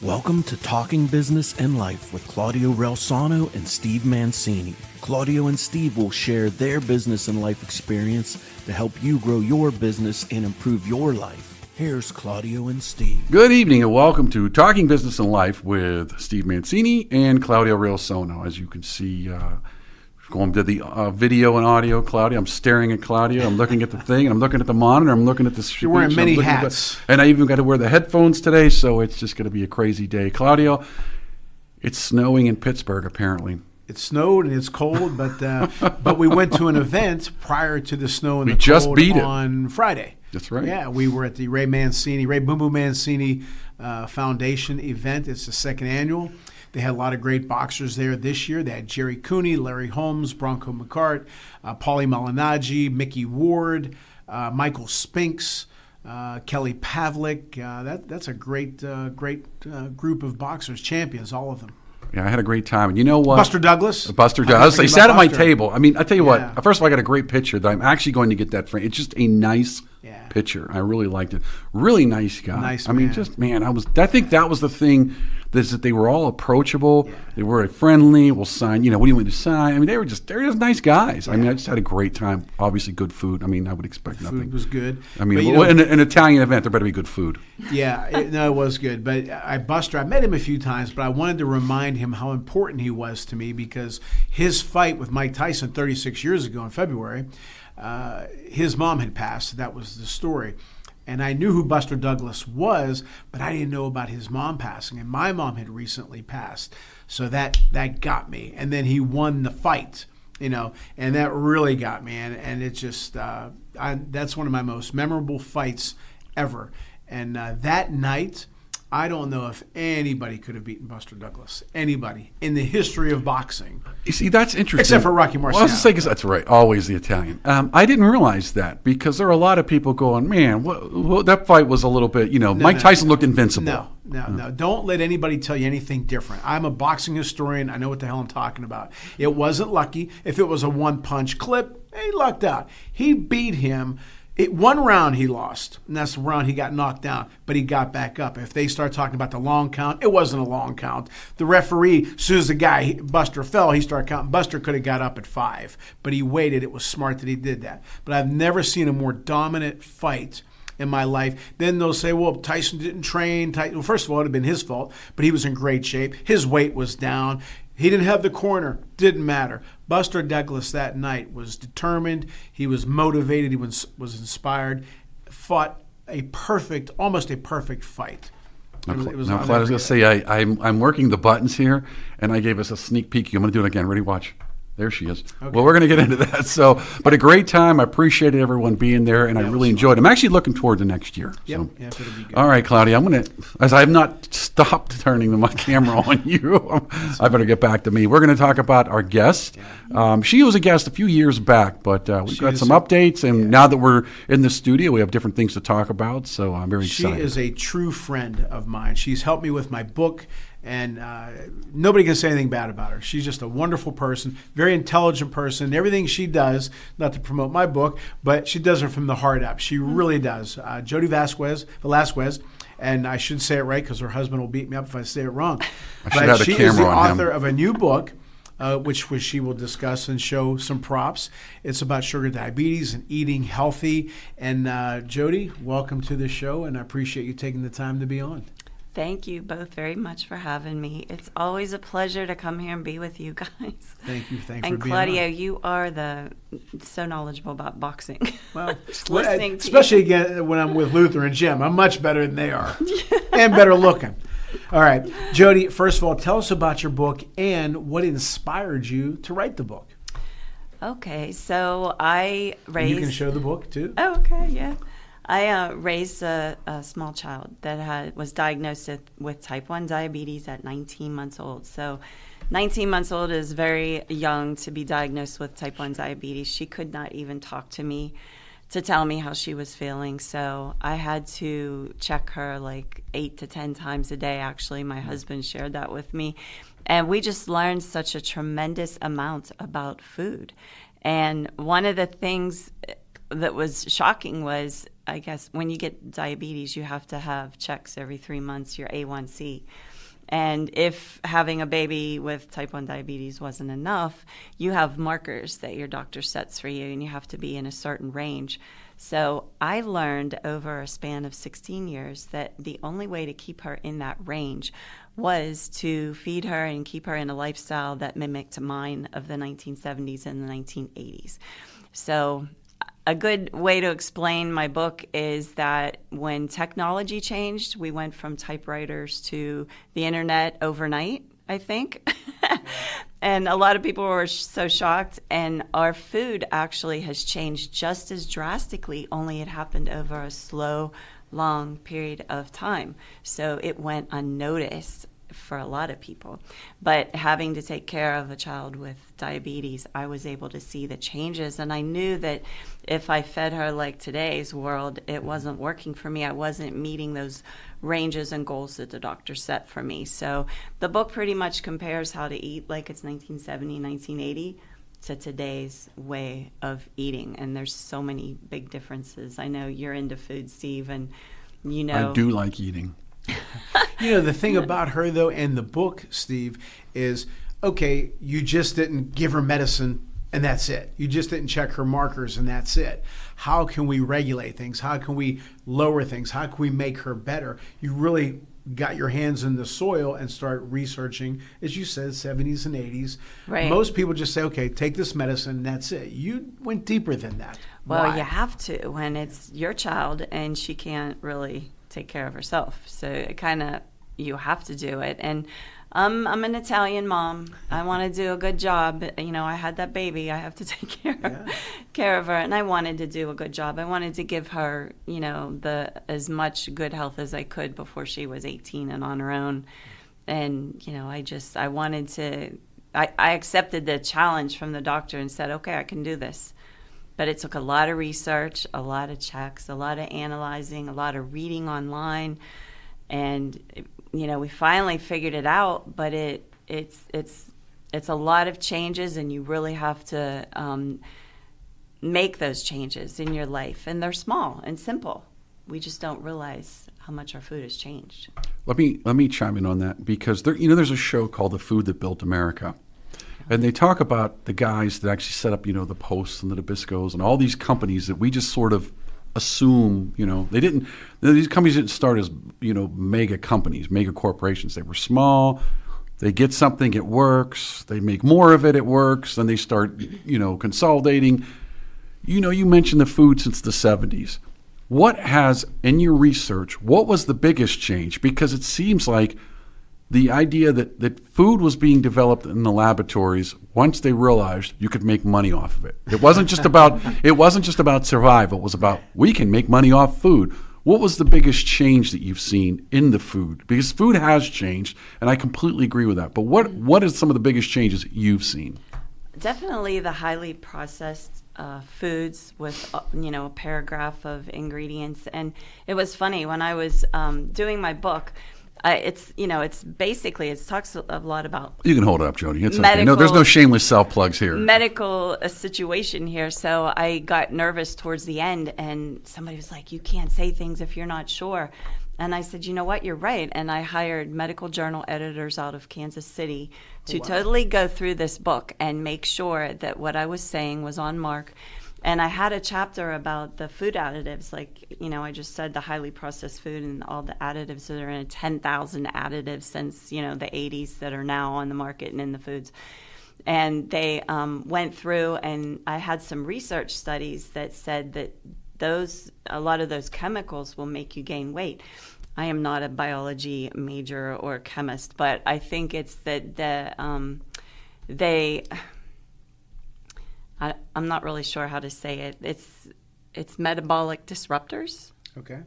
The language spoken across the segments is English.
Welcome to Talking Business and Life with Claudio Relsano and Steve Mancini. Claudio and Steve will share their business and life experience to help you grow your business and improve your life. Here's Claudio and Steve. Good evening and welcome to Talking Business and Life with Steve Mancini and Claudio Relsano. As you can see, going to the video and audio, Claudio. I'm staring at Claudio. I'm looking at the thing. I'm looking at the monitor. I'm looking at the speech. You're wearing many hats. And I even got to wear the headphones today, so it's just going to be a crazy day. Claudio, it's snowing in Pittsburgh, apparently. It snowed and it's cold, but we went to an event prior to the snow and we the just cold beat it on Friday. That's right. Yeah, we were at the Ray Boom Boom Mancini Foundation event. It's the second annual. They had a lot of great boxers there this year. They had Jerry Cooney, Larry Holmes, Bronco McCart, Paulie Malignaggi, Mickey Ward, Michael Spinks, Kelly Pavlik. That's a great group of boxers, champions, all of them. Yeah, I had a great time. And you know what? Buster Douglas. They sat at my table. I mean, I tell you Yeah. what. First of all, I got a great picture that I'm actually going to get that frame. It's just a nice picture. I really liked it. Really nice guy. Nice I mean, I think that was the thing. Is that they were all approachable. Yeah. They were friendly. We'll sign. What do you want to sign? I mean, they're just nice guys. Yeah. I mean, I just had a great time. Obviously, good food. I mean, I would expect nothing. Food was good. I mean, in an Italian event, there better be good food. Yeah, it was good. But I met him a few times, but I wanted to remind him how important he was to me because his fight with Mike Tyson 36 years ago in February, his mom had passed. That was the story. And I knew who Buster Douglas was, but I didn't know about his mom passing. And my mom had recently passed. So that got me. And then he won the fight, and that really got me. And it just, that's one of my most memorable fights ever. And that night, I don't know if anybody could have beaten Buster Douglas. Anybody in the history of boxing. You see, that's interesting. Except for Rocky Marciano. Well, I was going to say, that's right. Always the Italian. I didn't realize that because there are a lot of people going, man, that fight was a little bit, Mike Tyson looked invincible. No. Don't let anybody tell you anything different. I'm a boxing historian. I know what the hell I'm talking about. It wasn't lucky. If it was a one-punch clip, he lucked out. He beat him. One round he lost, and that's the round he got knocked down, but he got back up. If they start talking about the long count, it wasn't a long count. The referee, as soon as the guy, Buster, fell, he started counting. Buster could have got up at 5, but he waited. It was smart that he did that. But I've never seen a more dominant fight in my life. Then they'll say, well, Tyson didn't train. Well, first of all, it would have been his fault, but he was in great shape. His weight was down. He didn't have the corner. Didn't matter. Buster Douglas that night was determined. He was motivated. He was inspired. Fought almost a perfect fight. Now, Claude, I was going to say, I'm working the buttons here, and I gave us a sneak peek. I'm going to do it again. Ready? Watch. There she is. Okay. Well, we're going to get into that. But a great time. I appreciated everyone being there, and I really enjoyed it. I'm actually looking forward to next year. Yep, it'll be good. All right, Claudia, as I have not stopped turning my camera on you, I better get back to me. We're going to talk about our guest. Yeah. She was a guest a few years back, but we've got some updates, and now that we're in the studio, we have different things to talk about, so I'm very excited. She is a true friend of mine. She's helped me with my book. And nobody can say anything bad about her. She's just a wonderful person, very intelligent person. Everything she does, not to promote my book, but she does it from the heart up. She really does. Jodi Velazquez, and I should say it right because her husband will beat me up if I say it wrong. But she is the author of a new book, which she will discuss and show some props. It's about sugar diabetes and eating healthy. And Jodi, welcome to the show, and I appreciate you taking the time to be on. Thank you both very much for having me. It's always a pleasure to come here and be with you guys. Thank you. Thanks for being on. And Claudio, you are so knowledgeable about boxing. Well, listening especially again when I'm with Luther and Jim. I'm much better than they are, and better looking. All right, Jodi. First of all, tell us about your book and what inspired you to write the book. Okay, so I raised. You can show the book too. Oh, okay, yeah. I raised a small child that was diagnosed with type 1 diabetes at 19 months old. So 19 months old is very young to be diagnosed with type 1 diabetes. She could not even talk to me to tell me how she was feeling. So I had to check her like 8 to 10 times a day. Actually, my husband shared that with me. And we just learned such a tremendous amount about food. And one of the things that was shocking was, I guess, when you get diabetes, you have to have checks every 3 months, your A1C. And if having a baby with type 1 diabetes wasn't enough, you have markers that your doctor sets for you, and you have to be in a certain range. So I learned over a span of 16 years that the only way to keep her in that range was to feed her and keep her in a lifestyle that mimicked mine of the 1970s and the 1980s. So a good way to explain my book is that when technology changed, we went from typewriters to the internet overnight, I think. And a lot of people were so shocked. And our food actually has changed just as drastically, only it happened over a slow, long period of time. So it went unnoticed for a lot of people. But having to take care of a child with diabetes, I was able to see the changes. And I knew that if I fed her like today's world, it wasn't working for me. I wasn't meeting those ranges and goals that the doctor set for me. So the book pretty much compares how to eat like it's 1970, 1980 to today's way of eating. And there's so many big differences. I know you're into food, Steve, and you know. I do like eating. You know, the thing about her, though, and the book, Steve, is, okay, you just didn't give her medicine and that's it. You just didn't check her markers and that's it. How can we regulate things? How can we lower things? How can we make her better? You really got your hands in the soil and start researching, as you said, 70s and 80s. Right. Most people just say, okay, take this medicine and that's it. You went deeper than that. Well, Why? you have to when it's your child and she can't really take care of herself. So it kind of, you have to do it. And I'm an Italian mom. I want to do a good job. You know, I had that baby. I have to take care of her. And I wanted to do a good job. I wanted to give her, you know, as much good health as I could before she was 18 and on her own. And, you know, I wanted to, I accepted the challenge from the doctor and said, okay, I can do this. But it took a lot of research, a lot of checks, a lot of analyzing, a lot of reading online. And, you know, we finally figured it out, but it's a lot of changes, and you really have to make those changes in your life. And they're small and simple. We just don't realize how much our food has changed. Let me chime in on that, because there's a show called The Food That Built America. And they talk about the guys that actually set up, you know, the Posts and the Nabiscos and all these companies that we just sort of assume, you know, these companies didn't start as, you know, mega companies, mega corporations. They were small. They get something, it works. They make more of it, it works. Then they start, you know, consolidating. You know, you mentioned the food since the 70s. What has, in your research, what was the biggest change? Because it seems like the idea that food was being developed in the laboratories once they realized you could make money off of it. It wasn't just about survival. It was about, we can make money off food. What was the biggest change that you've seen in the food? Because food has changed, and I completely agree with that. But what is some of the biggest changes you've seen? Definitely the highly processed foods with, you know, a paragraph of ingredients. And it was funny when I was doing my book. It talks a lot about. You can hold it up, Jodi. It's okay. No, there's no shameless self-plugs here. Medical situation here. So I got nervous towards the end, and somebody was like, you can't say things if you're not sure. And I said, you know what, you're right. And I hired medical journal editors out of Kansas City to totally go through this book and make sure that what I was saying was on mark. And I had a chapter about the food additives, like, you know, I just said the highly processed food and all the additives that are in 10,000 additives since, you know, the 80s that are now on the market and in the foods. And they went through, and I had some research studies that said that a lot of those chemicals will make you gain weight. I am not a biology major or chemist, but I think it's that I'm not really sure how to say it. It's metabolic disruptors. Okay.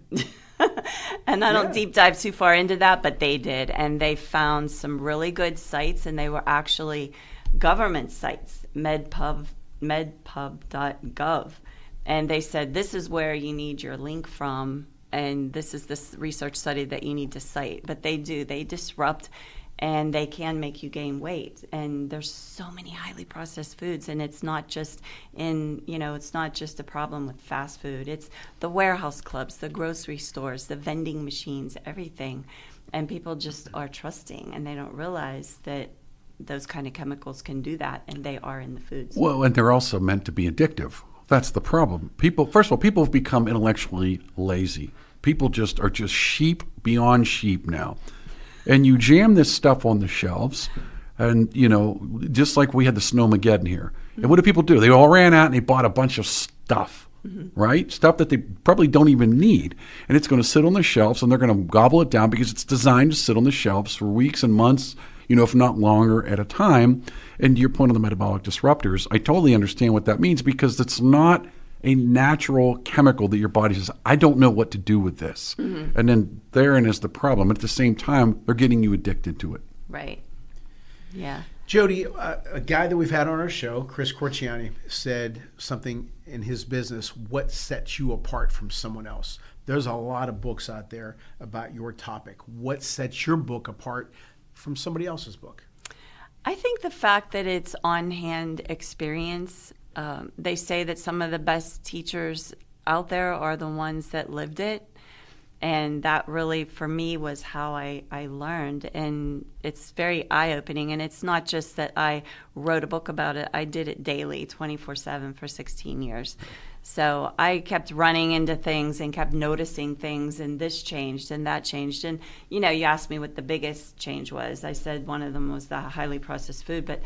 And I don't deep dive too far into that, but they did. And they found some really good sites, and they were actually government sites, medpub.gov. And they said, this is where you need your link from, and this is this research study that you need to cite. But they disrupt and they can make you gain weight. And there's so many highly processed foods, and it's not just it's not just a problem with fast food. It's the warehouse clubs, the grocery stores, the vending machines, everything. And people just are trusting, and they don't realize that those kind of chemicals can do that, and they are in the foods. Well, and they're also meant to be addictive. That's the problem. First of all, people have become intellectually lazy. People are just sheep beyond sheep now. And you jam this stuff on the shelves, and, just like we had the Snowmageddon here. And what do people do? They all ran out and they bought a bunch of stuff, right? Stuff that they probably don't even need. And it's going to sit on the shelves, and they're going to gobble it down because it's designed to sit on the shelves for weeks and months, if not longer at a time. And to your point on the metabolic disruptors, I totally understand what that means, because it's not a natural chemical that your body says, I don't know what to do with this. And then therein is the problem. At the same time, they're getting you addicted to it. Right. Yeah. Jodi, a guy that we've had on our show, Chris Corciani, said something in his business, what sets you apart from someone else? There's a lot of books out there about your topic. What sets your book apart from somebody else's book? I think the fact that it's on-hand experience. They say that some of the best teachers out there are the ones that lived it. And that really, for me, was how I learned. And it's very eye-opening. And it's not just that I wrote a book about it. I did it daily, 24/7 for 16 years. So I kept running into things and kept noticing things, and this changed and that changed. And, you asked me what the biggest change was. I said one of them was the highly processed food. But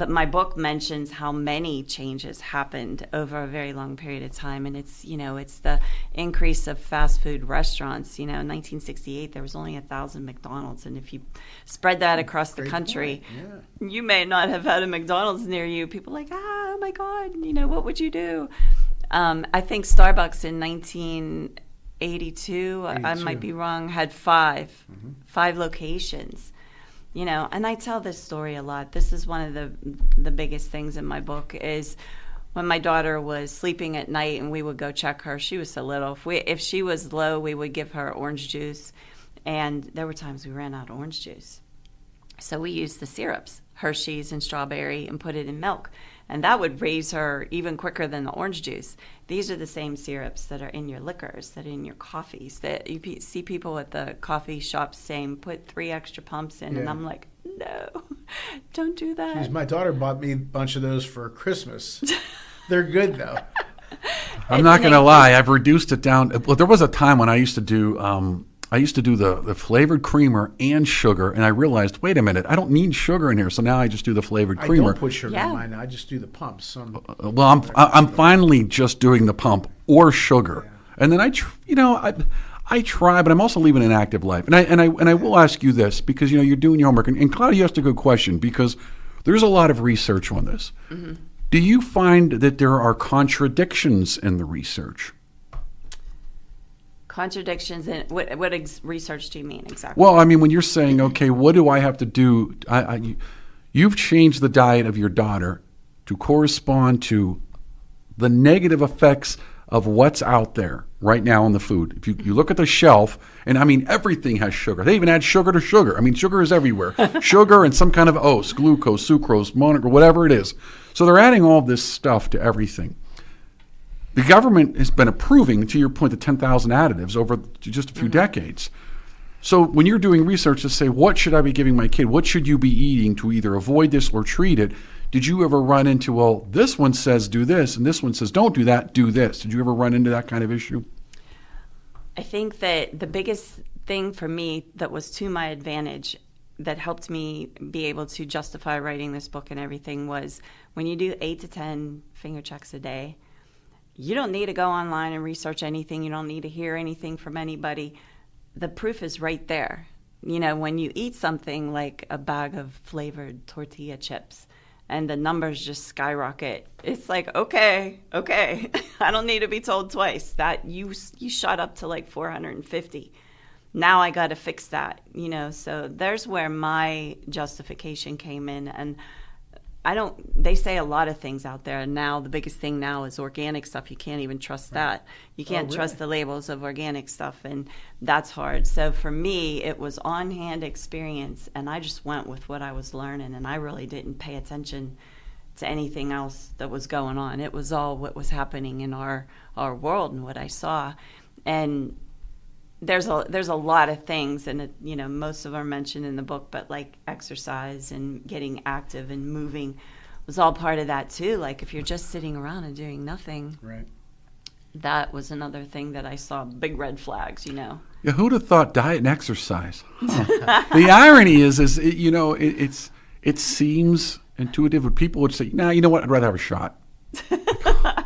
my book mentions how many changes happened over a very long period of time, and it's the increase of fast food restaurants. In 1968 there was only 1,000 McDonald's, and if you spread that across the country, you may not have had a McDonald's near you. People are like, oh my God, what would you do? I think Starbucks in 1982, I might be wrong, had five locations. And I tell this story a lot. This is one of the biggest things in my book is when my daughter was sleeping at night and we would go check her. She was so little. If she was low, we would give her orange juice. And there were times we ran out of orange juice. So we used the syrups, Hershey's and strawberry, and put it in milk. And that would raise her even quicker than the orange juice. These are the same syrups that are in your liquors, that are in your coffees, that you see people at the coffee shops saying, put 3 extra pumps in. Yeah. And I'm like, no, don't do that. Jeez, my daughter bought me a bunch of those for Christmas. They're good, though. I'm not going to lie. I've reduced it down. Well, there was a time when I used to do the flavored creamer and sugar, and I realized, wait a minute, I don't need sugar in here, so now I just do the flavored creamer. I don't put sugar in mine. I just do the pumps. Well, I'm finally just doing the pump or sugar, and then I try, but I'm also leaving an active life, and I will ask you this because you're doing your homework, and Claudia asked a good question because there's a lot of research on this. Mm-hmm. Do you find that there are contradictions in the research? Contradictions in what research do you mean exactly? Well, I mean, when you're saying, okay, what do I have to do? You've changed the diet of your daughter to correspond to the negative effects of what's out there right now in the food. If you look at the shelf, and I mean, everything has sugar. They even add sugar to sugar. I mean, sugar is everywhere. Sugar and some kind of oats, glucose, sucrose, monomer, whatever it is. So they're adding all this stuff to everything. The government has been approving, to your point, the 10,000 additives over just a few decades. So when you're doing research to say, what should I be giving my kid? What should you be eating to either avoid this or treat it? Did you ever run into, well, this one says do this, and this one says don't do that, do this? Did you ever run into that kind of issue? I think that the biggest thing for me that was to my advantage that helped me be able to justify writing this book and everything was when you do 8 to 10 finger checks a day, you don't need to go online and research anything. You don't need to hear anything from anybody. The proof is right there. When you eat something like a bag of flavored tortilla chips and the numbers just skyrocket, it's like, okay. I don't need to be told twice that you shot up to like 450. Now I got to fix that, So there's where my justification came in. And they say a lot of things out there. And now the biggest thing now is organic stuff. You can't even trust that. You can't trust the labels of organic stuff. And that's hard. So for me, it was on-hand experience. And I just went with what I was learning. And I really didn't pay attention to anything else that was going on. It was all what was happening in our world and what I saw. And there's a lot of things, and most of them are mentioned in the book, but like exercise and getting active and moving was all part of that too. Like if you're just sitting around and doing nothing, right? That was another thing that I saw, big red flags. Yeah, who'd have thought diet and exercise? Huh. The irony is it seems intuitive, but people would say, "Nah, you know what? I'd rather have a shot."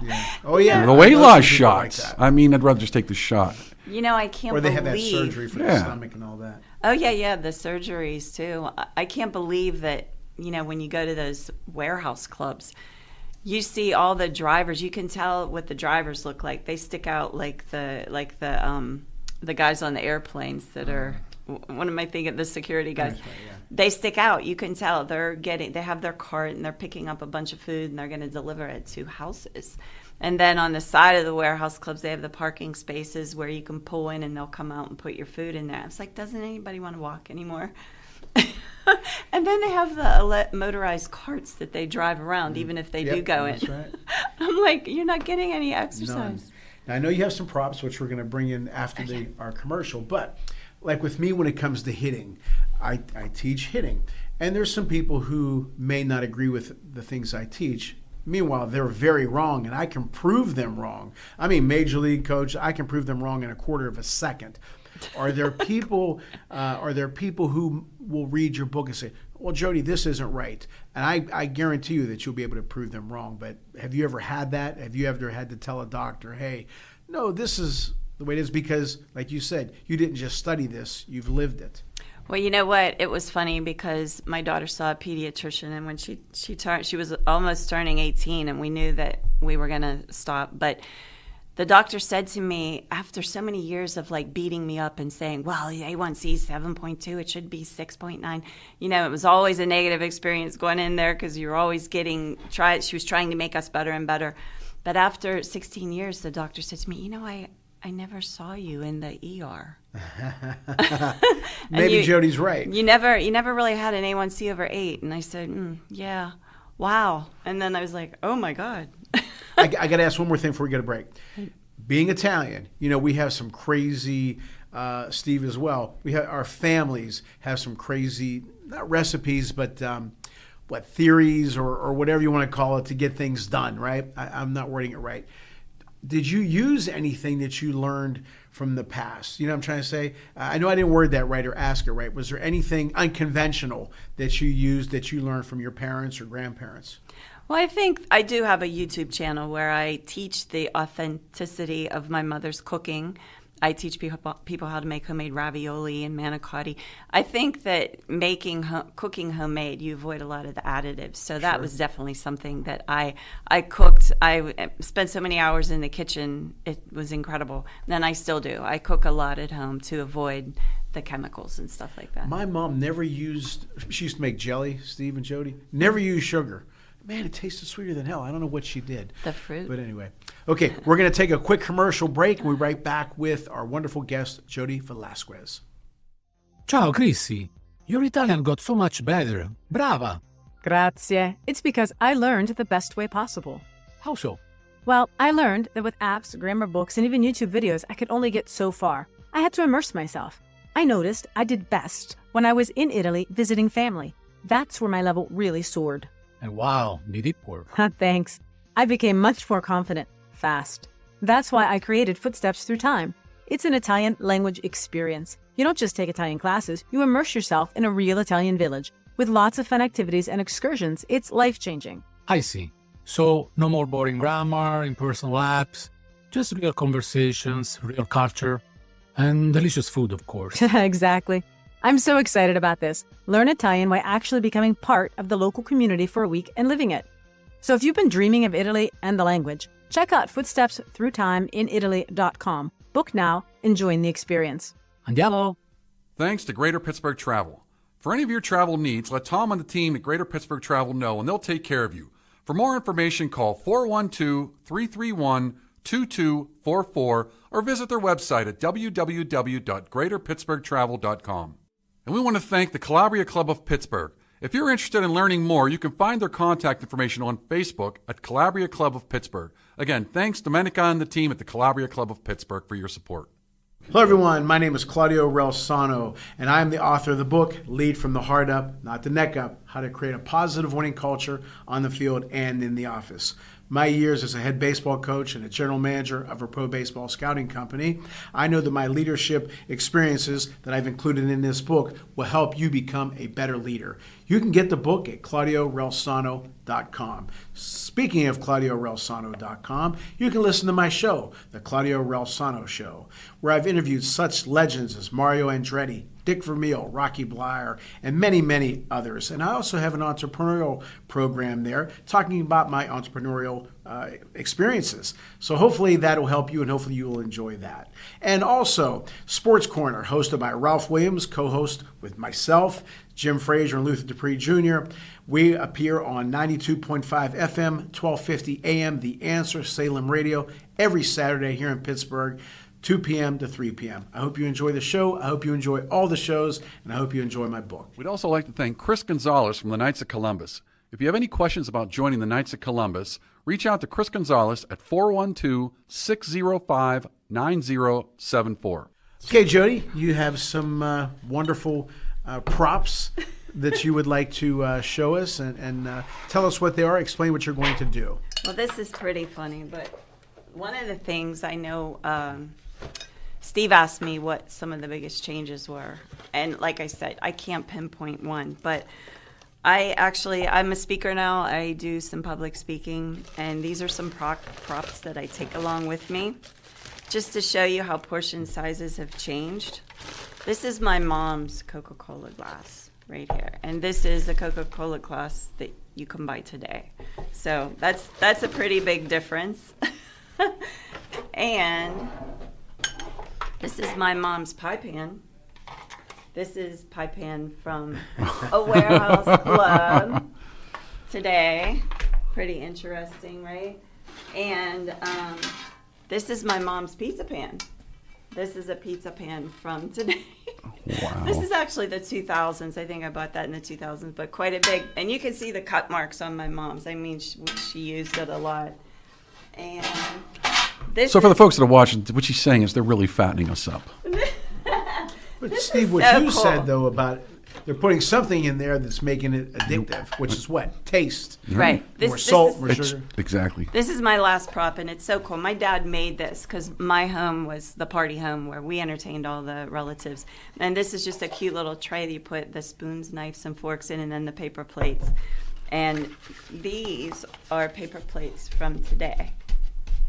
Yeah. Oh yeah, the weight loss shots. Like I'd rather just take the shot. I can't believe. Or they have that surgery for the stomach and all that. Oh, yeah, the surgeries, too. I can't believe that, when you go to those warehouse clubs, you see all the drivers. You can tell what the drivers look like. They stick out like the guys on the airplanes that are, what am I thinking, the security guys. Right, yeah. They stick out. You can tell they have their cart and they're picking up a bunch of food and they're going to deliver it to houses. And then on the side of the warehouse clubs, they have the parking spaces where you can pull in and they'll come out and put your food in there. It's like, doesn't anybody want to walk anymore? And then they have the motorized carts that they drive around, even if they do go in. That's right. I'm like, you're not getting any exercise. None. Now, I know you have some props, which we're going to bring in after our commercial. But like with me, when it comes to hitting, I teach hitting. And there's some people who may not agree with the things I teach. Meanwhile, they're very wrong, and I can prove them wrong. I mean, Major League coach, I can prove them wrong in a quarter of a second. Are there people who will read your book and say, well, Jodi, this isn't right? And I guarantee you that you'll be able to prove them wrong. But have you ever had that? Have you ever had to tell a doctor, hey, no, this is the way it is? Because, like you said, you didn't just study this, you've lived it. Well, you know what? It was funny because my daughter saw a pediatrician, and when she was almost turning 18, and we knew that we were going to stop. But the doctor said to me, after so many years of like beating me up and saying, well, A1C is 7.2, it should be 6.9. It was always a negative experience going in there because you're always she was trying to make us better and better. But after 16 years, the doctor said to me, I never saw you in the ER. Maybe Jodi's right. You never really had an A1C over 8. And I said, yeah, wow. And then I was like, oh my God. I got to ask one more thing before we get a break. Being Italian, we have some crazy, Steve as well. Our families have some crazy, not recipes, but theories or whatever you want to call it to get things done, right? I'm not wording it right. Did you use anything that you learned from the past? You know what I'm trying to say? I know I didn't word that right or ask it right. Was there anything unconventional that you used that you learned from your parents or grandparents? Well, I think I do have a YouTube channel where I teach the authenticity of my mother's cooking. I teach people how to make homemade ravioli and manicotti. I think that cooking homemade, you avoid a lot of the additives. So that was definitely something that I cooked. I spent so many hours in the kitchen. It was incredible. And I still do. I cook a lot at home to avoid the chemicals and stuff like that. My mom never she used to make jelly, Steve and Jodi, never used sugar. Man, it tasted sweeter than hell. I don't know what she did. The fruit. But anyway. Okay, we're going to take a quick commercial break, and we'll be right back with our wonderful guest, Jodi Velazquez. Ciao, Chrissy. Your Italian got so much better. Brava. Grazie. It's because I learned the best way possible. How so? Well, I learned that with apps, grammar books, and even YouTube videos, I could only get so far. I had to immerse myself. I noticed I did best when I was in Italy visiting family. That's where my level really soared. And wow, did it work? Thanks. I became much more confident, fast. That's why I created Footsteps Through Time. It's an Italian language experience. You don't just take Italian classes, you immerse yourself in a real Italian village. With lots of fun activities and excursions, it's life-changing. I see. So, no more boring grammar, impersonal apps, just real conversations, real culture, and delicious food, of course. Exactly. I'm so excited about this. Learn Italian by actually becoming part of the local community for a week and living it. So if you've been dreaming of Italy and the language, check out Footsteps Through Time in Italy.com. Book now and join the experience. Andiamo! Thanks to Greater Pittsburgh Travel. For any of your travel needs, let Tom and the team at Greater Pittsburgh Travel know, and they'll take care of you. For more information, call 412-331-2244 or visit their website at www.greaterpittsburghtravel.com. And we want to thank the Calabria Club of Pittsburgh. If you're interested in learning more, you can find their contact information on Facebook at Calabria Club of Pittsburgh. Again, thanks Domenica and the team at the Calabria Club of Pittsburgh for your support. Hello, everyone. My name is Claudio Relsano, and I am the author of the book, Lead from the Heart Up, Not the Neck Up, How to Create a Positive Winning Culture on the Field and in the Office. My years as a head baseball coach and a general manager of a pro baseball scouting company, I know that my leadership experiences that I've included in this book will help you become a better leader. You can get the book at ClaudioRelsano.com. Speaking of ClaudioRelsano.com, you can listen to my show, The Claudio Relsano Show, where I've interviewed such legends as Mario Andretti, Dick Vermeil, Rocky Bleier, and many, many others. And I also have an entrepreneurial program there talking about my entrepreneurial experiences. So hopefully that will help you, and hopefully you will enjoy that. And also, Sports Corner, hosted by Ralph Williams, co-host with myself, Jim Frazier, and Luther Dupree Jr. We appear on 92.5 FM, 1250 AM, The Answer, Salem Radio, every Saturday here in Pittsburgh, 2 p.m. to 3 p.m. I hope you enjoy the show. I hope you enjoy all the shows, and I hope you enjoy my book. We'd also like to thank Chris Gonzalez from the Knights of Columbus. If you have any questions about joining the Knights of Columbus, reach out to Chris Gonzalez at 412-605-9074. Okay, Jodi, you have some wonderful props that you would like to show us and tell us what they are. Explain what you're going to do. Well, this is pretty funny, but one of the things I know, Steve asked me what some of the biggest changes were. And like I said, I can't pinpoint one, but I'm a speaker now. I do some public speaking, and these are some props that I take along with me just to show you how portion sizes have changed. This is my mom's Coca-Cola glass right here, and this is a Coca-Cola glass that you can buy today. So that's a pretty big difference. And this is my mom's pie pan. This is pie pan from a warehouse club today. Pretty interesting, right? And this is my mom's pizza pan. This is a pizza pan from today. Wow. This is actually the 2000s. I think I bought that in the 2000s, but quite a big. And you can see the cut marks on my mom's. I mean, she used it a lot. And this So for the folks that are watching, what she's saying is they're really fattening us up. But Steve, what so you cool. said, though, about they're putting something in there that's making it addictive, which is what? Taste. Right. More salt, more It's- sugar. exactly. This is my last prop, and it's so cool. My dad made this because my home was the party home where we entertained all the relatives. And this is just a cute little tray that you put the spoons, knives, and forks in, and then the paper plates. And these are paper plates from today.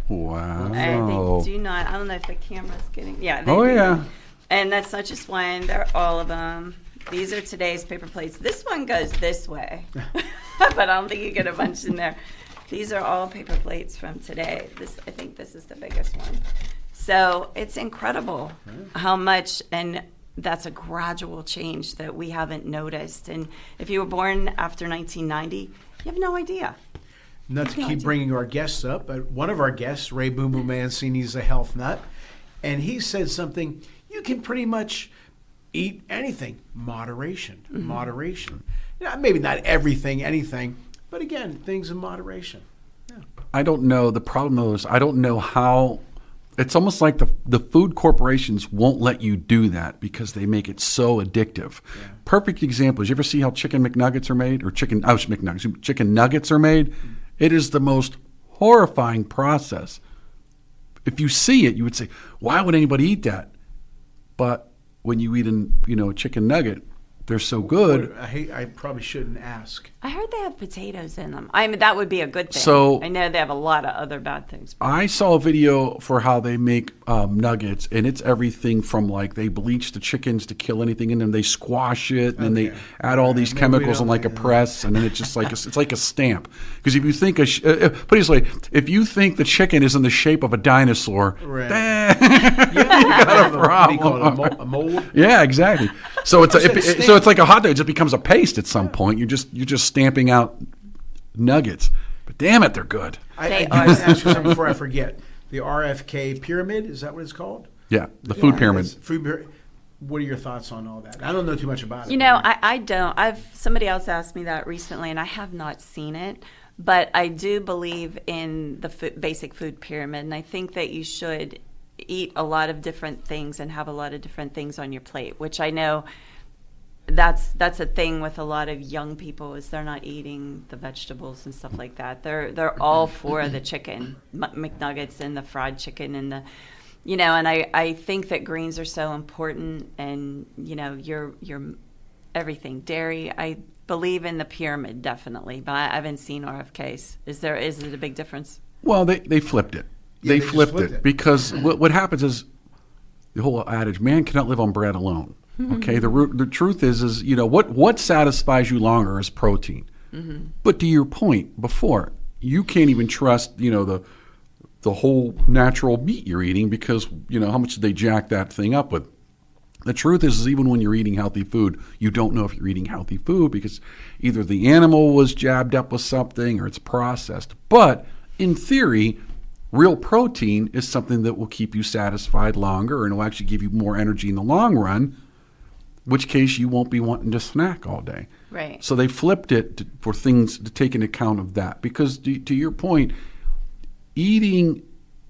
Wow. And they do not, I don't know if the camera's getting, yeah. They Oh, do. yeah. And that's not just one, they're all of them. These are today's paper plates. This one goes this way, but I don't think you get a bunch in there. These are all paper plates from today. I think this is the biggest one. So it's incredible how much, and that's a gradual change that we haven't noticed. And if you were born after 1990, you have no idea. Not to No keep idea. bringing our guests up, but one of our guests, Ray Boom Boom Mancini, is a health nut, and he said something, you can pretty much eat anything. Moderation. Mm-hmm. Moderation. Yeah, maybe not everything, anything, but again, things in moderation. I don't know. The problem though is I don't know how. It's almost like the food corporations won't let you do that because they make it so addictive. Yeah. Perfect example is you ever see how chicken McNuggets are made, or chicken nuggets are made? It is the most horrifying process. If you see it, you would say, "Why would anybody eat that?" But when you eat a chicken nugget, they're so good. I probably shouldn't ask. I heard they have potatoes in them. I mean, that would be a good thing. So- I know they have a lot of other bad things. I saw a video for how they make nuggets, and it's everything from like they bleach the chickens to kill anything in them. They squash it, and then they add all these Maybe we chemicals in don't- like a press, and then it's just like it's like a stamp. Because if you think put it this way, if you think the chicken is in the shape of a dinosaur, Right. you got a problem. What do you call it, a mold? Yeah, exactly. So it's it's like a hot dog. It just becomes a paste at some point. You're just stamping out nuggets. But damn it, they're good. I need to ask you something before I forget. The RFK pyramid, is that what it's called? Yeah, the food pyramid. What are your thoughts on all that? I don't know too much about it. You know, I don't. Somebody else asked me that recently, and I have not seen it. But I do believe in the basic food pyramid, and I think that you should eat a lot of different things and have a lot of different things on your plate, which I know that's a thing with a lot of young people, is they're not eating the vegetables and stuff like that. They're all for the chicken McNuggets and the fried chicken and the, you know, and I think that greens are so important, and you know, your everything, dairy. I believe in the pyramid definitely, but I haven't seen RFKs. Is it a big difference? Well, they flipped it. They flipped it because what happens is the whole adage, man cannot live on bread alone. Okay, the truth is you know what satisfies you longer is protein. Mm-hmm. But to your point before, you can't even trust, you know, the whole natural meat you're eating, because you know how much did they jack that thing up with. The truth is even when you're eating healthy food, you don't know if you're eating healthy food because either the animal was jabbed up with something or it's processed. But in theory, real protein is something that will keep you satisfied longer and will actually give you more energy in the long run, which case you won't be wanting to snack all day. Right. So they flipped it for things to take into account of that. Because to your point, eating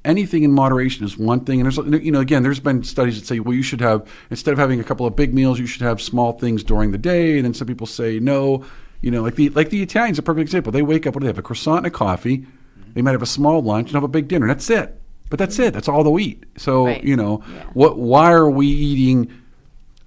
anything in moderation is one thing. And there's, you know, again, there's been studies that say, well, you should have, instead of having a couple of big meals, you should have small things during the day. And then some people say, no, you know, like the Italians, a perfect example. They wake up, what do they have? A croissant and a coffee. They might have a small lunch and have a big dinner. That's it. But that's it. That's all they'll eat. So, right. You know, why are we eating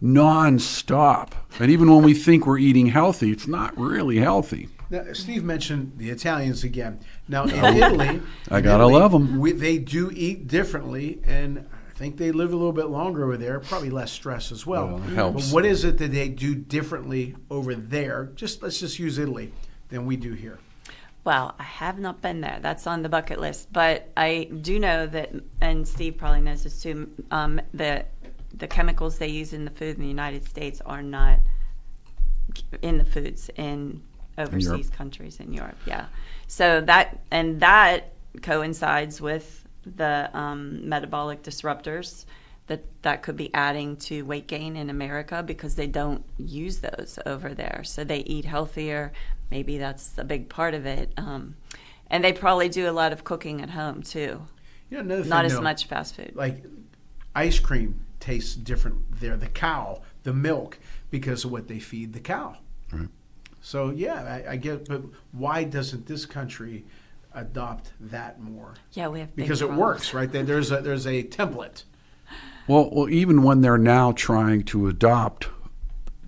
nonstop? And even when we think we're eating healthy, it's not really healthy. Now, Steve mentioned the Italians again. Now, in Italy, I gotta love them. They do eat differently, and I think they live a little bit longer over there, probably less stress as well. It helps. But what is it that they do differently over there? Let's just use Italy than we do here. Well, I have not been there. That's on the bucket list. But I do know that, and Steve probably knows this too, that the chemicals they use in the food in the United States are not in the foods in overseas countries in Europe. Yeah. So that coincides with the metabolic disruptors that could be adding to weight gain in America, because they don't use those over there. So they eat healthier. Maybe that's a big part of it. And they probably do a lot of cooking at home too. You know, another thing, not as much fast food. Like ice cream tastes different there. The cow, the milk, because of what they feed the cow. Right. So yeah, I get. But why doesn't this country adopt that more? Yeah, we have because it works, right? There's a template. Well, even when they're now trying to adopt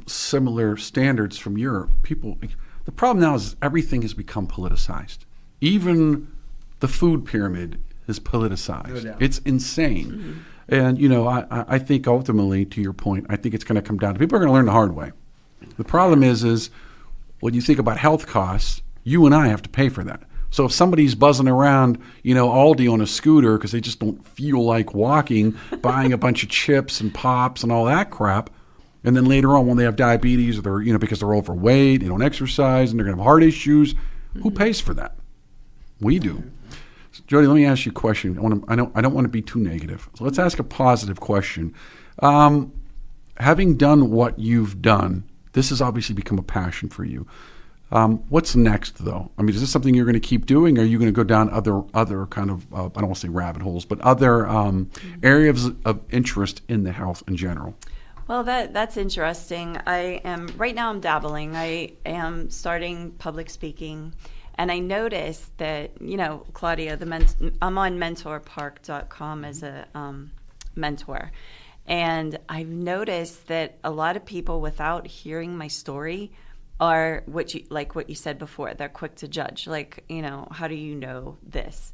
similar standards from Europe, the problem now is everything has become politicized. Even the food pyramid is politicized. No doubt. It's insane. Mm-hmm. And, you know, I think ultimately, to your point, I think it's going to come down to people are going to learn the hard way. The problem is when you think about health costs, you and I have to pay for that. So if somebody's buzzing around, you know, Aldi on a scooter because they just don't feel like walking, buying a bunch of chips and pops and all that crap, and then later on when they have diabetes or they're, you know, because they're overweight, they don't exercise, and they're going to have heart issues, who pays for that? We do. So, Jodi, let me ask you a question. I don't want to be too negative. So let's ask a positive question. Having done what you've done, this has obviously become a passion for you. What's next, though? I mean, is this something you're going to keep doing? Or are you going to go down other kind of, I don't want to say rabbit holes, but other areas of interest in the health in general? Well, that's interesting. Right now I'm dabbling. I am starting public speaking. And I noticed that, you know, Claudia, I'm on mentorpark.com as a mentor. And I've noticed that a lot of people, without hearing my story, are what you said before. They're quick to judge. Like, you know, how do you know this?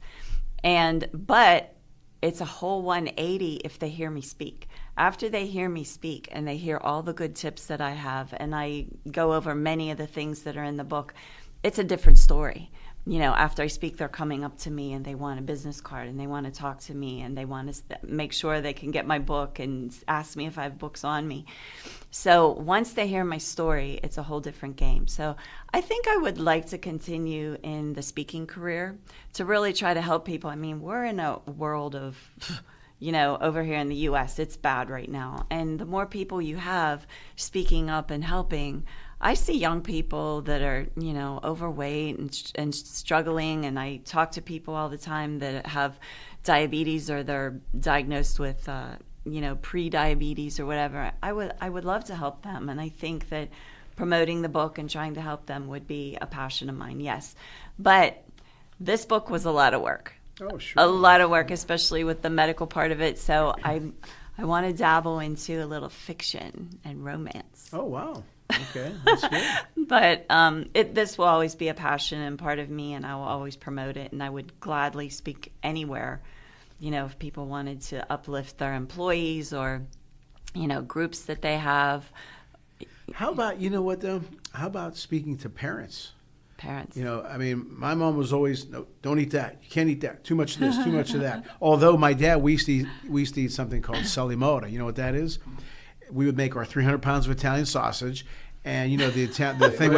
But it's a whole 180 if they hear me speak. After they hear me speak and they hear all the good tips that I have, and I go over many of the things that are in the book, it's a different story. after I speak, they're coming up to me and they want a business card and they want to talk to me and they want to make sure they can get my book and ask me if I have books on me. So once they hear my story, it's a whole different game. So I think I would like to continue in the speaking career to really try to help people. I mean, we're in a world of, over here in the U.S., it's bad right now. And the more people you have speaking up and helping, I see young people that are, overweight and struggling, and I talk to people all the time that have diabetes or they're diagnosed with, pre-diabetes or whatever. I would love to help them, and I think that promoting the book and trying to help them would be a passion of mine, yes. But this book was a lot of work. Oh, sure. A lot of work, especially with the medical part of it. So I want to dabble into a little fiction and romance. Oh, wow. Okay, that's good. But this will always be a passion and part of me, and I will always promote it. And I would gladly speak anywhere, if people wanted to uplift their employees or, groups that they have. How about, though? How about speaking to parents? Parents. My mom was always, no, don't eat that. You can't eat that. Too much of this, too much of that. Although my dad, we used to eat something called salimota. You know what that is? We would make our 300 pounds of Italian sausage, and the thing.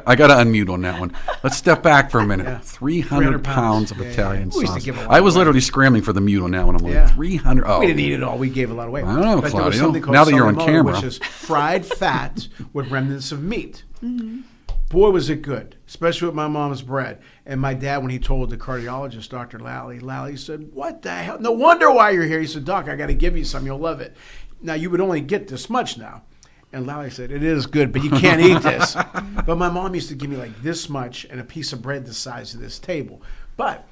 I gotta unmute on that one. Let's step back for a minute. Yeah. 300 pounds of Italian We used to sausage. give a lot I was away. literally scrambling for the mute on that one. I'm like, Yeah. 300. Oh, We didn't eat it all. We gave a lot away. I don't know, But there was Claudio. something called Now that you're on salimota, camera. which is fried fat with remnants of meat. Mm-hmm. Boy, was it good, especially with my mom's bread. And my dad, when he told the cardiologist, Dr. Lally said, "What the hell? No wonder why you're here." He said, "Doc, I got to give you some. You'll love it." Now, you would only get this much now. And Lally said, "It is good, but you can't eat this." But my mom used to give me like this much and a piece of bread the size of this table. But,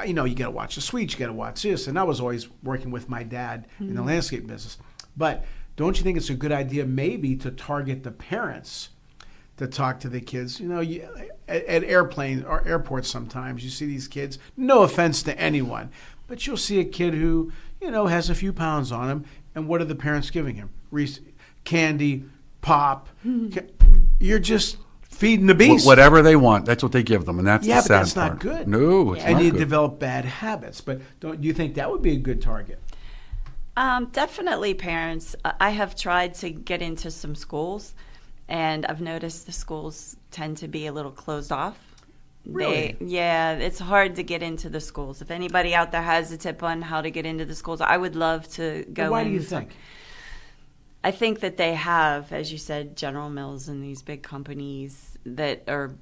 you got to watch the sweets, you got to watch this. And I was always working with my dad in the landscape business. But don't you think it's a good idea maybe to target the parents to talk to the kids? At airplanes or airports sometimes you see these kids, no offense to anyone, but you'll see a kid who, has a few pounds on him. And what are the parents giving him? Candy, pop. You're just feeding the beast. Whatever they want, that's what they give them, and that's the but sad that's part. not good. No, it's and not you good. develop bad habits. But do you think that would be a good target? Definitely parents. I have tried to get into some schools, and I've noticed the schools tend to be a little closed off. Really? It's hard to get into the schools. If anybody out there has a tip on how to get into the schools, I would love to go in. Why do you think? I think that they have, as you said, General Mills and these big companies that are,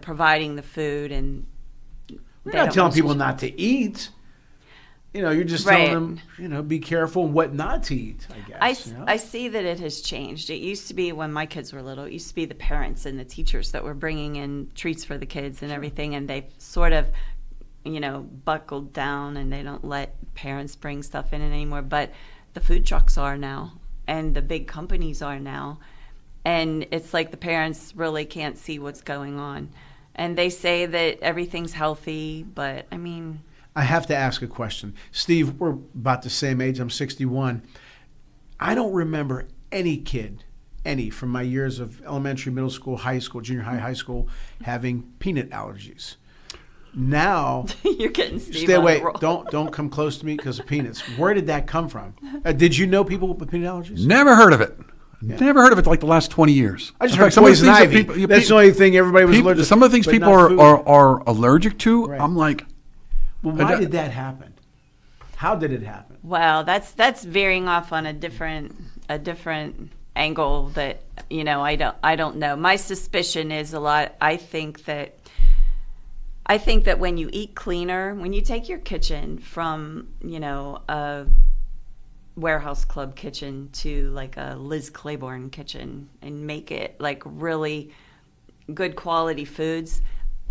providing the food, and We're not telling people not to eat. You're just telling them, be careful what not to eat, I guess. I see that it has changed. It used to be when my kids were little, it used to be the parents and the teachers that were bringing in treats for the kids and everything, and they've sort of, buckled down, and they don't let parents bring stuff in anymore. But the food trucks are now, and the big companies are now, and it's like the parents really can't see what's going on. And they say that everything's healthy, but I mean... I have to ask a question. Steve, we're about the same age. I'm 61. I don't remember any kid, from my years of elementary, middle school, high school, junior high, high school, having peanut allergies. Now, you're getting Steve stay on away. the roll. Don't come close to me because of peanuts. Where did that come from? Did you know people with peanut allergies? Never heard of it. Never heard of it like the last 20 years. I just In heard fact, some of the poison things that ivy. people- That's the only thing everybody was allergic to. Some of the things but people not food. are allergic to, Right. I'm like, Well, why did that happen? How did it happen? Well, that's veering off on a different angle that I don't know. My suspicion is a lot. I think that when you eat cleaner, when you take your kitchen from a warehouse club kitchen to like a Liz Claiborne kitchen and make it like really good quality foods,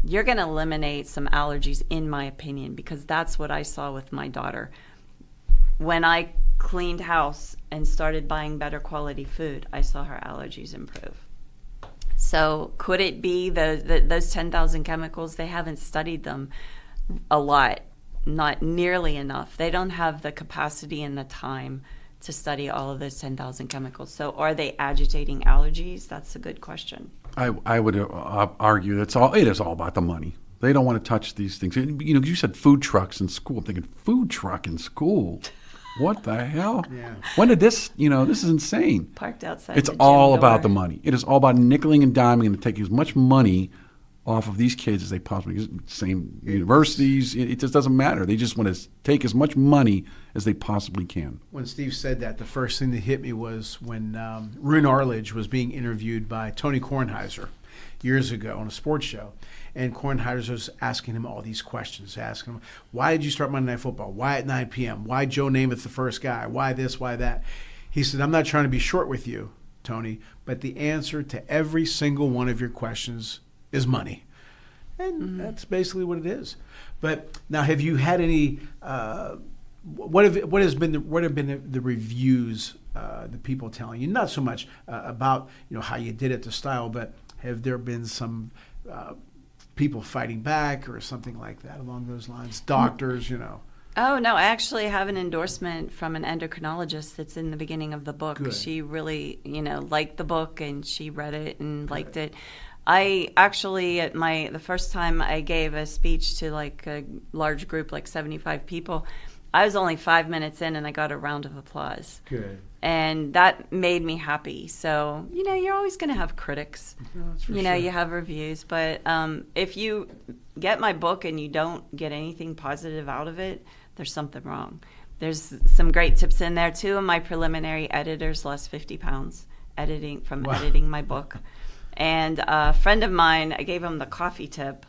you're going to eliminate some allergies, in my opinion, because that's what I saw with my daughter. When I cleaned house and started buying better quality food, I saw her allergies improve. So could it be those 10,000 chemicals? They haven't studied them a lot, not nearly enough. They don't have the capacity and the time to study all of those 10,000 chemicals. So are they agitating allergies? That's a good question. I would argue it is all about the money. They don't want to touch these things. You know, you said food trucks in school. I'm thinking, food truck in school? What the hell? Yeah. When did this, this is insane. Parked outside. It's the gym all door. about the money. It is all about nickeling and diming and taking as much money off of these kids as they possibly can. Same universities, it just doesn't matter. They just want to take as much money as they possibly can. When Steve said that, the first thing that hit me was when Rune Arledge was being interviewed by Tony Kornheiser years ago on a sports show. And Kornheiser was asking him all these questions, asking him, why did you start Monday Night Football? Why at 9 p.m.? Why Joe Namath the first guy? Why this, why that? He said, I'm not trying to be short with you, Tony, but the answer to every single one of your questions is money. And that's basically what it is. But now, have you had any, what have been the reviews, the people telling you, not so much about, how you did it, the style, but have there been some people fighting back or something like that along those lines? Doctors, Oh, no, I actually have an endorsement from an endocrinologist that's in the beginning of the book. Good. She really, liked the book and she read it and liked it. I actually, the first time I gave a speech to like a large group, like 75 people, I was only 5 minutes in and I got a round of applause. Good. And that made me happy. So, you're always going to have critics. No, that's for sure. You have reviews. But if you get my book and you don't get anything positive out of it, there's something wrong. There's some great tips in there. 2 of my preliminary editors lost 50 pounds editing my book. And a friend of mine, I gave him the coffee tip,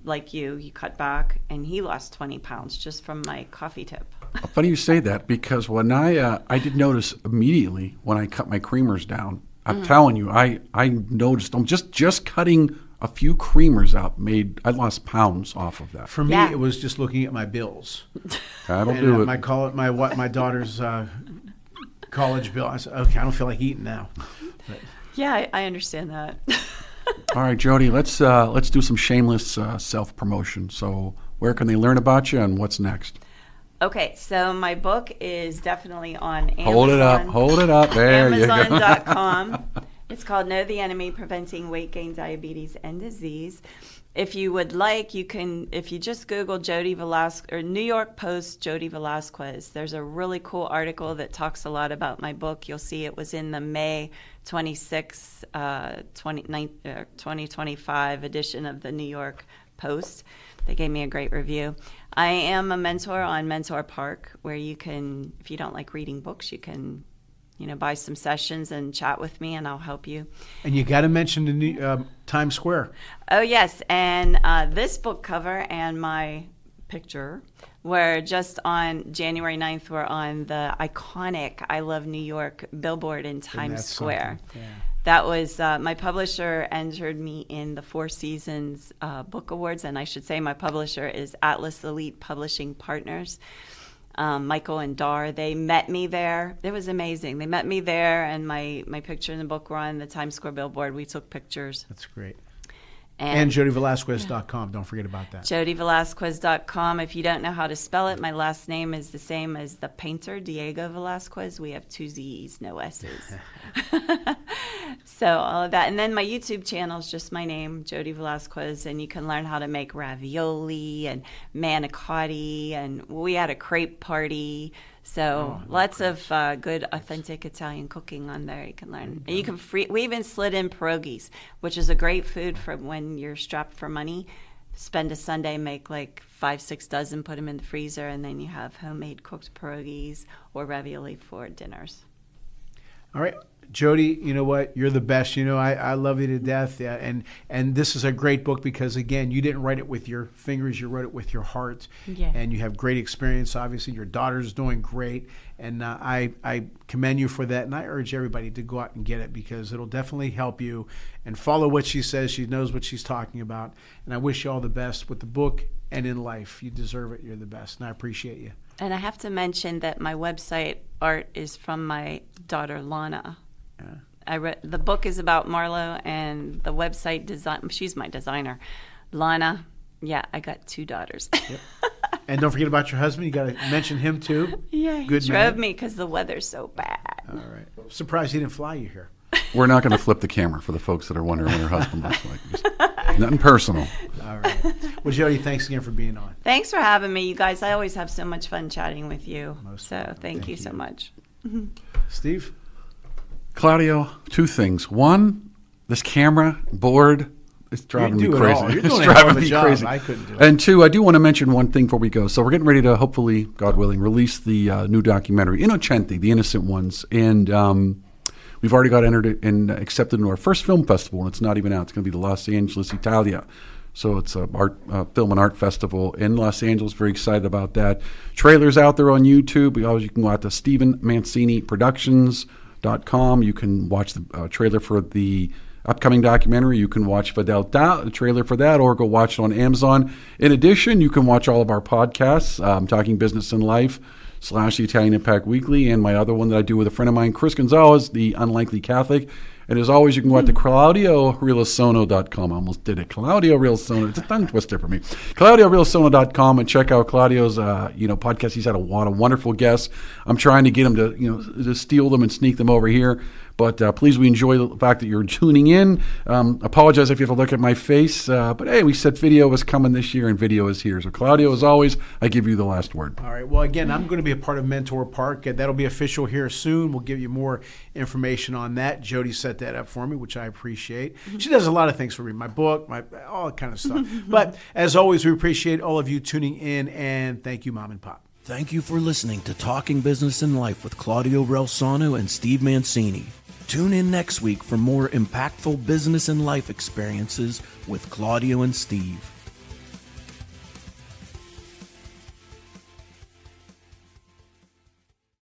like you cut back, and he lost 20 pounds just from my coffee tip. Funny you say that, because when I did notice immediately when I cut my creamers down. I'm telling you, I noticed just cutting a few creamers out I lost pounds off of that. For me, Yeah. it was just looking at my bills. That'll And, do it. my daughter's college bill. I said, okay, I don't feel like eating now. But, Yeah, I understand that. All right, Jodi, let's do some shameless self-promotion. So where can they learn about you and what's next? Okay, so my book is definitely on Amazon. Hold it up. There you go. Amazon.com. It's called Know the Enemy, Preventing Weight Gain, Diabetes, and Disease. If you would like, you can, if you just Google Jodi Velazquez, or New York Post Jodi Velazquez, there's a really cool article that talks a lot about my book. You'll see it was in the May 26, 2025 edition of the New York Post. They gave me a great review. I am a mentor on Mentor Park, where you can, if you don't like reading books, you can buy some sessions and chat with me, and I'll help you. and you got to mention the new, Times Square. Oh, yes. And this book cover and my picture were just on January 9th, were on the iconic I Love New York billboard in Times that's Square. something. Yeah. That was, my publisher entered me in the Four Seasons Book Awards, and I should say my publisher is Atlas Elite Publishing Partners. Michael and Dar, they met me there. It was amazing. They met me there, and my picture in the book were on the Times Square billboard. We took pictures. That's great. And JodiVelasquez.com. Don't forget about that. JodiVelasquez.com. If you don't know how to spell it, my last name is the same as the painter, Diego Velazquez. We have 2 Z's, no S's. So all of that. And then my YouTube channel is just my name, Jodi Velazquez, and you can learn how to make ravioli and manicotti. And we had a crepe party. So lots of good, authentic Italian cooking on there you can learn. And you can we even slid in pierogies, which is a great food for when you're strapped for money. Spend a Sunday, make like 5-6 dozen, put them in the freezer, and then you have homemade cooked pierogies or ravioli for dinners. All right. Jodi, you know what? You're the best. I love you to death. Yeah, and this is a great book because, again, you didn't write it with your fingers. You wrote it with your heart. Yeah. And you have great experience, obviously. Your daughter's doing great. And I commend you for that. And I urge everybody to go out and get it because it'll definitely help you and follow what she says. She knows what she's talking about. And I wish you all the best with the book and in life. You deserve it. You're the best. And I appreciate you. And I have to mention that my website art is from my daughter, Lana. Yeah. The book is about Marlo, and the website design. She's my designer, Lana. Yeah, I got 2 daughters. Yep. And don't forget about your husband. You got to mention him too. Yeah, he Good drove man. me because the weather's so bad. All right. Surprised he didn't fly you here. We're not going to flip the camera for the folks that are wondering what her husband looks like. Just nothing personal. All right. Well, Jodi, thanks again for being on. Thanks for having me, you guys. I always have so much fun chatting with you. Most So welcome. thank you so much. Steve? Claudio, two things. One, this camera board is driving me do it crazy. all. You're It's doing a hell driving of a me job. crazy. I couldn't do it. And two, I do want to mention one thing before we go. So we're getting ready to hopefully, God willing, release the new documentary, Innocenti, The Innocent Ones. And we've already got entered and accepted into our first film festival, and it's not even out. It's going to be the Los Angeles, Italia. So it's a film and art festival in Los Angeles. Very excited about that. Trailers out there on YouTube. You can go out to StephenManciniProductions.com. You can watch the trailer for the upcoming documentary. You can watch Fidelta, the trailer for that, or go watch it on Amazon. In addition, you can watch all of our podcasts, Talking Business and Life / the Italian Impact Weekly, and my other one that I do with a friend of mine, Chris Gonzalez, The Unlikely Catholic. And as always, you can go out to ClaudioRilasono.com. I almost did it. Claudio Rilasono. It's a tongue twister for me. ClaudioRilasono.com and check out Claudio's podcast. He's had a lot of wonderful guests. I'm trying to get him to steal them and sneak them over here. But please, we enjoy the fact that you're tuning in. Apologize if you have to look at my face. But hey, we said video was coming this year, and video is here. So Claudio, as always, I give you the last word. All right. Well, again, I'm going to be a part of Mentor Park. That'll be official here soon. We'll give you more information on that. Jodi set that up for me, which I appreciate. She does a lot of things for me. My book, all that kind of stuff. But as always, we appreciate all of you tuning in, and thank you, Mom and Pop. Thank you for listening to Talking Business and Life with Claudio Relsano and Steve Mancini. Tune in next week for more impactful business and life experiences with Claudio and Steve.